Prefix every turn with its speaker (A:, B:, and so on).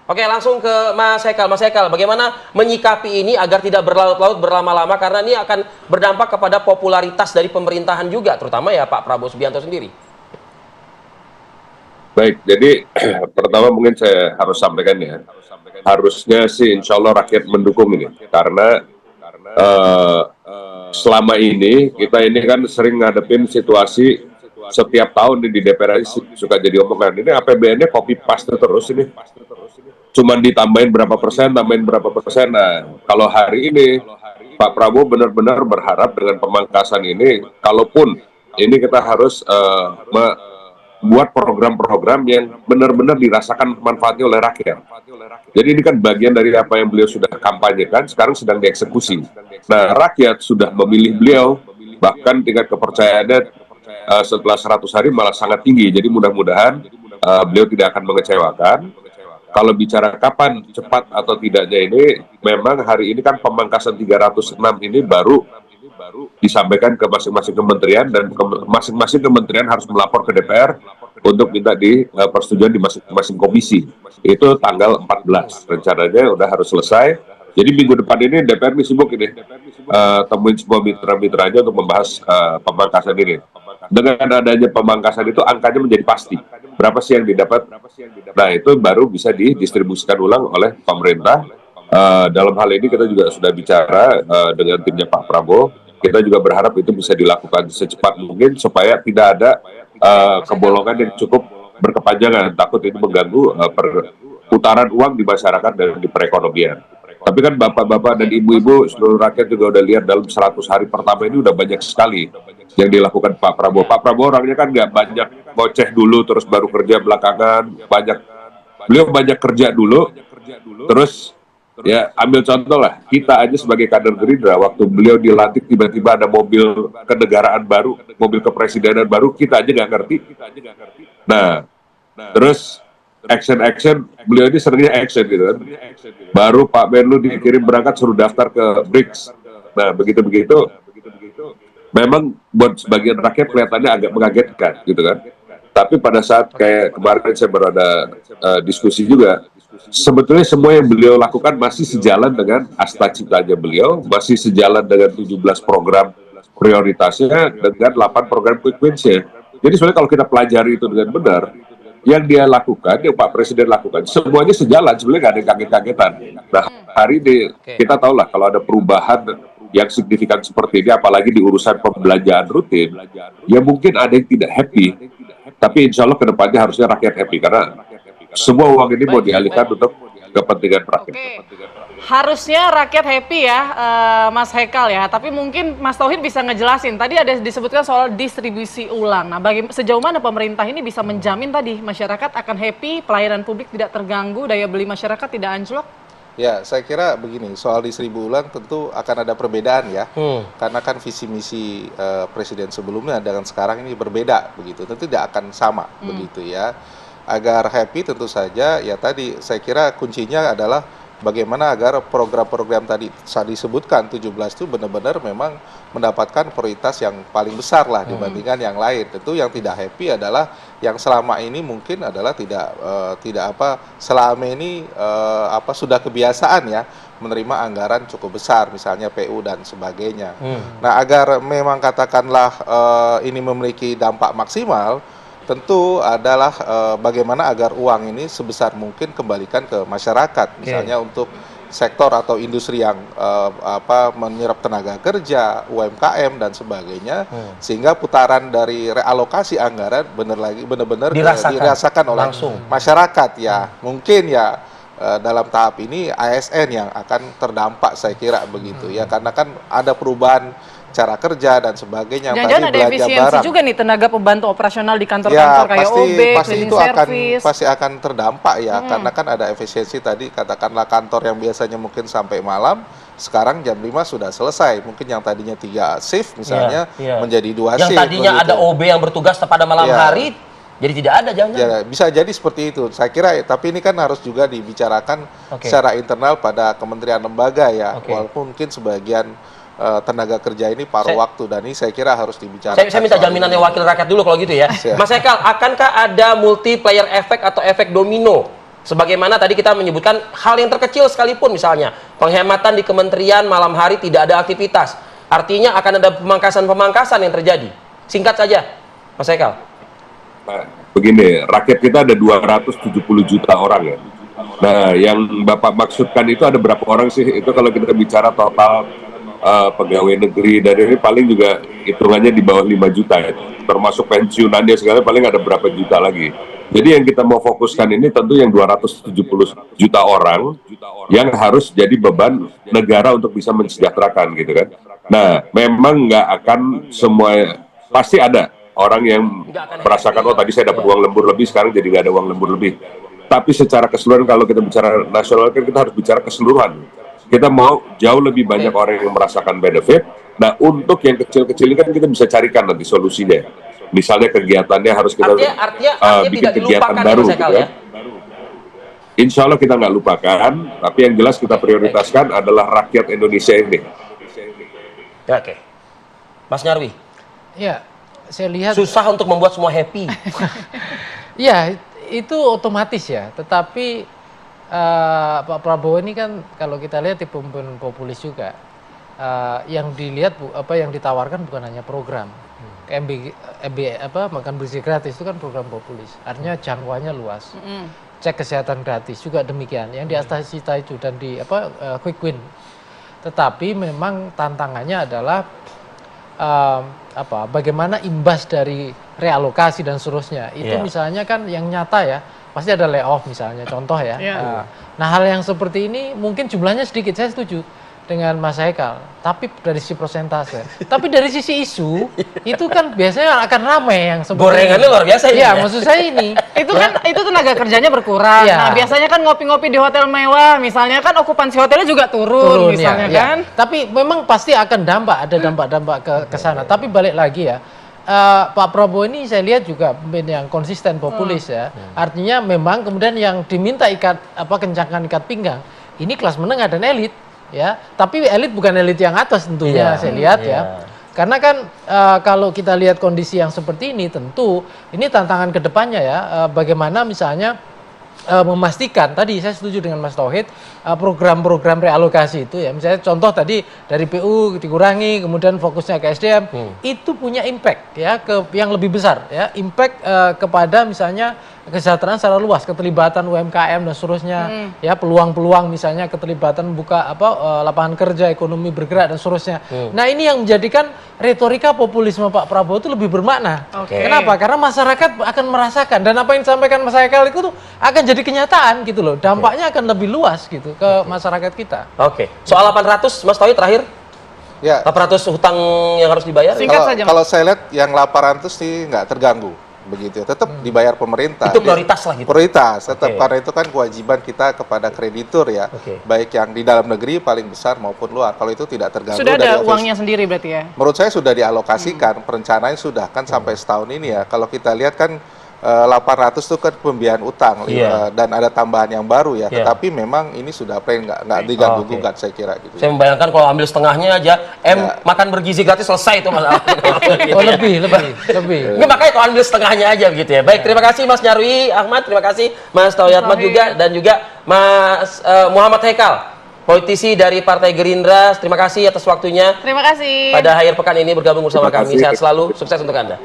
A: Oke, langsung ke Mas Hekal. Mas Hekal, bagaimana menyikapi ini agar tidak berlarut-larut berlama-lama, karena ini akan berdampak kepada popularitas dari pemerintahan juga, terutama ya Pak Prabowo Subianto sendiri.
B: Baik, jadi pertama mungkin saya harus sampaikan ya, harusnya sih insya Allah rakyat mendukung ini, karena eh, selama ini kita ini kan sering ngadepin situasi setiap tahun di DPR ini suka jadi omongan, ini APBN-nya copy paste terus ini, cuman ditambahin berapa persen, tambahin berapa persen. Nah, kalau hari ini Pak Prabowo benar-benar berharap dengan pemangkasan ini, kalaupun ini kita harus buat program-program yang benar-benar dirasakan manfaatnya oleh rakyat. Jadi ini kan bagian dari apa yang beliau sudah kampanyekan, sekarang sedang dieksekusi. Nah, rakyat sudah memilih beliau, bahkan tingkat kepercayaannya setelah 100 hari malah sangat tinggi. Jadi mudah-mudahan beliau tidak akan mengecewakan. Kalau bicara kapan cepat atau tidaknya ini, memang hari ini kan pemangkasan 306 ini baru disampaikan ke masing-masing kementerian, dan masing-masing kementerian harus melapor ke DPR untuk minta persetujuan di masing-masing komisi. Itu tanggal 14 rencananya udah harus selesai. Jadi minggu depan ini DPR ini sibuk ini temuin semua mitra-mitranya untuk membahas pemangkasan ini. Dengan adanya pemangkasan itu angkanya menjadi pasti. Berapa sih yang didapat? Nah, itu baru bisa didistribusikan ulang oleh pemerintah. Dalam hal ini kita juga sudah bicara dengan timnya Pak Prabowo. Kita juga berharap itu bisa dilakukan secepat mungkin supaya tidak ada kebolongan yang cukup berkepanjangan. Takut itu mengganggu perputaran uang di masyarakat dan di perekonomian. Tapi kan bapak-bapak dan ibu-ibu seluruh rakyat juga udah lihat dalam 100 hari pertama ini udah banyak sekali yang dilakukan Pak Prabowo. Pak Prabowo orangnya kan nggak banyak ngoceh dulu terus baru kerja belakangan. Beliau banyak kerja dulu, terus ya ambil contoh lah, kita aja sebagai kader Gerindra, waktu beliau dilantik tiba-tiba ada mobil kenegaraan baru, mobil kepresidenan baru, kita aja nggak ngerti. Nah, terus action beliau ini seringnya action gitu kan. Baru Pak Menlu dikirim berangkat suruh daftar ke BRICS. Nah, begitu-begitu memang buat sebagian rakyat kelihatannya agak mengagetkan gitu kan. Tapi pada saat kayak kemarin saya baru ada diskusi juga, sebetulnya semua yang beliau lakukan masih sejalan dengan asta citanya beliau, masih sejalan dengan 17 program prioritasnya, dengan 8 program quick wins-nya. Jadi sebenarnya kalau kita pelajari itu dengan benar, yang dia lakukan, yang Pak Presiden lakukan, semuanya sejalan, sebenarnya nggak ada yang kaget-kagetan. Nah, hari ini kita tahu lah kalau ada perubahan yang signifikan seperti ini, apalagi di urusan pembelanjaan rutin, ya mungkin ada yang tidak happy, tapi insya Allah kedepannya harusnya rakyat happy, karena semua uang ini mau dialihkan untuk kepentingan rakyat.
C: Harusnya rakyat happy ya, Mas Hekal ya. Tapi mungkin Mas Tauhid bisa ngejelasin. Tadi ada disebutkan soal distribusi ulang. Nah, sejauh mana pemerintah ini bisa menjamin tadi masyarakat akan happy, pelayanan publik tidak terganggu, daya beli masyarakat tidak anjlok?
D: Ya, saya kira begini, soal distribusi ulang tentu akan ada perbedaan ya. Karena kan visi misi presiden sebelumnya dengan sekarang ini berbeda begitu. Tentu tidak akan sama begitu ya. Agar happy tentu saja ya tadi saya kira kuncinya adalah bagaimana agar program-program tadi saya disebutkan 17 itu benar-benar memang mendapatkan prioritas yang paling besar lah dibandingkan yang lain. Tentu yang tidak happy adalah yang selama ini mungkin adalah selama ini sudah kebiasaan ya menerima anggaran cukup besar misalnya PU dan sebagainya. Nah, agar memang katakanlah ini memiliki dampak maksimal, tentu adalah bagaimana agar uang ini sebesar mungkin kembalikan ke masyarakat, misalnya untuk sektor atau industri yang menyerap tenaga kerja, UMKM dan sebagainya, sehingga putaran dari realokasi anggaran benar-benar dirasakan oleh masyarakat ya. Mungkin ya dalam tahap ini ASN yang akan terdampak saya kira begitu ya, karena kan ada perubahan cara kerja dan sebagainya.
C: Jangan-jangan ada efisiensi juga nih tenaga pembantu operasional di kantor-kantor kayak OB, cleaning service.
D: Pasti akan terdampak ya, karena kan ada efisiensi tadi, katakanlah kantor yang biasanya mungkin sampai malam, sekarang jam 5 sudah selesai. Mungkin yang tadinya 3 shift misalnya menjadi 2 shift.
A: Yang tadinya ada OB yang bertugas pada malam hari, jadi tidak ada jangan-jangan.
D: Ya, bisa jadi seperti itu. Saya kira, tapi ini kan harus juga dibicarakan secara internal pada kementerian lembaga ya. Walaupun mungkin sebagian tenaga kerja ini paruh waktu, dan ini saya kira harus dibicarakan.
A: Saya minta jaminannya wakil rakyat dulu kalau gitu ya. Mas Hekal, akankah ada multiplier efek atau efek domino Sebagaimana tadi kita menyebutkan hal yang terkecil sekalipun, misalnya penghematan di kementerian malam hari tidak ada aktivitas. Artinya akan ada pemangkasan-pemangkasan yang terjadi. Singkat saja, Mas Haikal.
B: Nah, begini, rakyat kita ada 270 juta orang ya. Nah, yang Bapak maksudkan itu ada berapa orang sih? Itu kalau kita bicara total pegawai negeri, dan ini paling juga hitungannya di bawah 5 juta ya. Termasuk pensiunannya segala paling ada berapa juta lagi. Jadi yang kita mau fokuskan ini tentu yang 270 juta orang yang harus jadi beban negara untuk bisa mensejahterakan gitu kan. Nah, memang nggak akan semua, pasti ada orang yang merasakan, oh tadi saya dapat uang lembur lebih, sekarang jadi nggak ada uang lembur lebih. Tapi secara keseluruhan, kalau kita bicara nasional, kan kita harus bicara keseluruhan. Kita mau jauh lebih banyak orang yang merasakan benefit. Nah, untuk yang kecil-kecil ini kan kita bisa carikan nanti solusinya. Misalnya kegiatannya harus kita
A: artinya
B: bikin
A: tidak
B: kegiatan
A: dilupakan
B: baru
A: ya, Mas
B: gitu
A: Haikal,
B: ya.
A: ya?
B: Insya Allah kita nggak lupakan, tapi yang jelas kita prioritaskan adalah rakyat Indonesia ini.
A: Oke. Mas Nyarwi,
E: Ya, saya lihat
A: susah untuk membuat semua happy.
E: ya itu otomatis ya. Tetapi Pak Prabowo ini kan kalau kita lihat tipe pemimpin populis juga. Yang dilihat yang ditawarkan bukan hanya program. Makan bergizi gratis itu kan program populis. Artinya jangkauannya luas. Cek kesehatan gratis juga demikian. Yang di atas cita itu dan di quick win. Tetapi memang tantangannya adalah bagaimana imbas dari realokasi dan seterusnya. Itu misalnya kan yang nyata ya, pasti ada layoff misalnya, contoh ya. Nah, hal yang seperti ini mungkin jumlahnya sedikit, saya setuju dengan Mas Haikal, tapi dari sisi persentase. Tapi dari sisi isu, itu kan biasanya akan ramai yang seperti
A: Gorengannya luar biasa ini.
E: Ya, maksud saya ini.
C: Itu tenaga kerjanya berkurang.
E: Ya.
C: Nah, biasanya kan ngopi-ngopi di hotel mewah, misalnya kan okupansi hotelnya juga turun misalnya
E: ya.
C: kan.
E: Tapi memang pasti akan ada dampak ke sana. Tapi balik lagi ya, Pak Prabowo ini saya lihat juga pemimpin yang konsisten populis ya. Artinya memang kemudian yang diminta kencangkan ikat pinggang ini kelas menengah dan elit ya. Tapi elit bukan elit yang atas tentunya saya lihat ya. Karena kan kalau kita lihat kondisi yang seperti ini tentu ini tantangan kedepannya ya. Bagaimana misalnya memastikan, tadi saya setuju dengan Mas Tauhid, program-program realokasi itu ya, misalnya contoh tadi dari PU dikurangi, kemudian fokusnya ke SDM, itu punya impact ya yang lebih besar ya, impact kepada misalnya kesejahteraan secara luas, keterlibatan UMKM dan seterusnya, ya peluang-peluang misalnya keterlibatan buka lapangan kerja, ekonomi bergerak dan seterusnya. Nah, ini yang menjadikan retorika populisme Pak Prabowo itu lebih bermakna. Kenapa? Karena masyarakat akan merasakan, dan apa yang disampaikan Mas Haikal itu tuh akan jadi kenyataan gitu loh. Dampaknya akan lebih luas gitu ke masyarakat kita.
A: Oke. Soal 800, Mas Tauhid terakhir.
D: Ya,
A: 800 hutang yang harus dibayar.
C: Singkat saja, Mas.
D: kalau saya lihat yang 800 sih nggak terganggu begitu ya. Tetap dibayar pemerintah.
A: Itu prioritas lah gitu.
D: Prioritas tetap, karena itu kan kewajiban kita kepada kreditur ya. Baik yang di dalam negeri paling besar maupun luar. Kalau itu tidak terganggu
C: Sudah
D: dari
C: ada uangnya sendiri berarti ya?
D: Menurut saya sudah dialokasikan, perencanaan sudah kan sampai setahun ini ya. Kalau kita lihat kan 800 itu kan pembiayaan utang dan ada tambahan yang baru ya. Tetapi memang ini sudah plain nggak diganggu gugat saya kira gitu.
A: Saya membayangkan kalau ambil setengahnya aja, makan bergizi gratis selesai itu masalah.
E: Lebih.
A: Nggak, makanya kalau ambil setengahnya aja begitu ya. Baik, terima kasih Mas Nyarwi Ahmad, terima kasih Mas Tauhid Ahmad juga, dan juga Mas Muhammad Haikal, politisi dari Partai Gerindra. Terima kasih atas waktunya.
C: Terima kasih.
A: Pada akhir pekan ini bergabung bersama
B: Terima
A: kami.
B: kasih.
A: Sehat selalu, sukses untuk Anda.